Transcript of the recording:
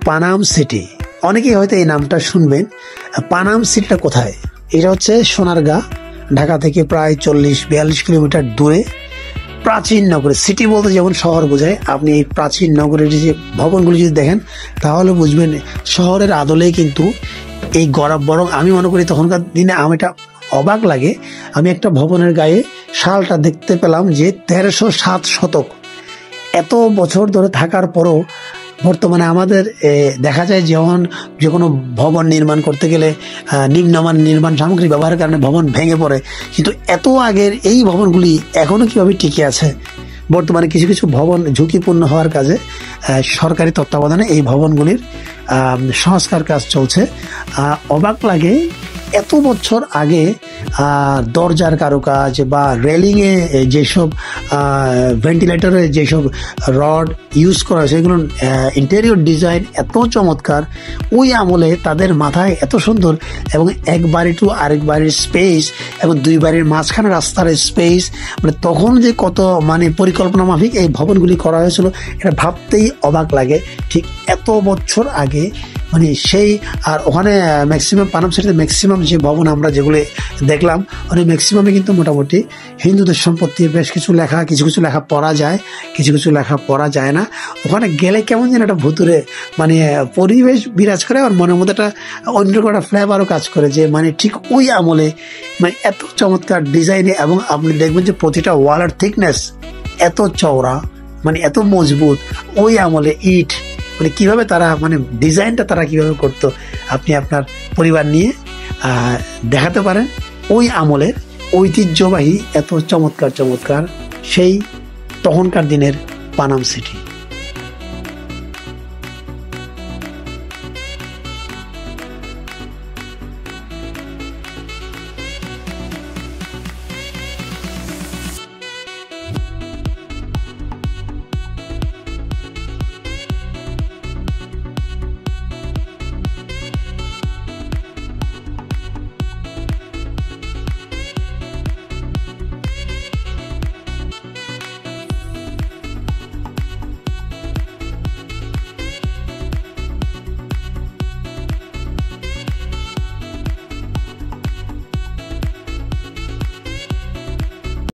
Panam city, অনেকেই হয়তো এই নামটা শুনবেন। পানাম সিটিটা কোথায়? এটা হচ্ছে সোনারগাঁ, ঢাকা থেকে প্রায় 40-42 কিলোমিটার দূরে প্রাচীন নগরী। সিটি বলতে যেমন শহর বোঝায়, আপনি এই প্রাচীন নগরের যে ভবনগুলি যদি দেখেন তাহলে বুঝবেন শহরের আদলেই কিন্তু এই গড়া। বরং আমি মনে করি তখনকার দিনে এটা অবাক লাগে, আমি একটা ভবনের গায়ে সালটা দেখতে পেলাম যে 1307 শতক। এত বছর ধরে থাকার পরও বর্তমানে আমাদের দেখা যায় যেমন যে কোনো ভবন নির্মাণ করতে গেলে নিম্নমান নির্মাণ সামগ্রী ব্যবহারের কারণে ভবন ভেঙে পড়ে, কিন্তু এত আগের এই ভবনগুলি এখনো কিভাবে টিকে আছে। বর্তমানে কিছু কিছু ভবন ঝুঁকিপূর্ণ হওয়ার কাজে সরকারি তত্ত্বাবধানে এই ভবনগুলির সংস্কার কাজ চলছে। অবাক লাগে এত বছর আগে দরজার কারুকাজ বা রেলিংয়ে যেসব ভেন্টিলেটরে যেসব রড ইউজ করা হয় সেগুলোর ইন্টেরিয়র ডিজাইন এত চমৎকার। ওই আমলে তাদের মাথায় এত সুন্দর, এবং এক বাড়ি টু আরেক বাড়ির স্পেস এবং দুই বাড়ির মাঝখানে রাস্তার স্পেস, মানে তখন যে কত পরিকল্পনা মাফিক এই ভবনগুলি করা হয়েছিল এটা ভাবতেই অবাক লাগে। ঠিক এত বছর আগে সেই। আর ওখানে ম্যাক্সিমাম পানাম সিটিতে ম্যাক্সিমাম যে ভবন আমরা যেগুলো দেখলাম ম্যাক্সিমামে কিন্তু মোটামুটি হিন্দুদের সম্পত্তির বেশ কিছু লেখা, কিছু কিছু লেখা পড়া যায়, কিছু কিছু লেখা পড়া যায় না। ওখানে গেলে কেমন যেন একটা ভুতুরে পরিবেশ বিরাজ করে, আর মনের মধ্যে একটা অন্যরকম একটা ফ্লেভারও কাজ করে, যে ঠিক ওই আমলে এত চমৎকার ডিজাইনে। এবং আপনি দেখবেন যে প্রতিটা ওয়ালের থিকনেস এত চওড়া, এত মজবুত। ওই আমলে ইট কিভাবে তারা ডিজাইনটা তারা কিভাবে করতো, আপনি আপনার পরিবার নিয়ে দেখাতে পারেন। ওই আমলের ঐতিহ্যবাহী এত চমৎকার চমৎকার সেই তখনকার দিনের পানাম সিটি।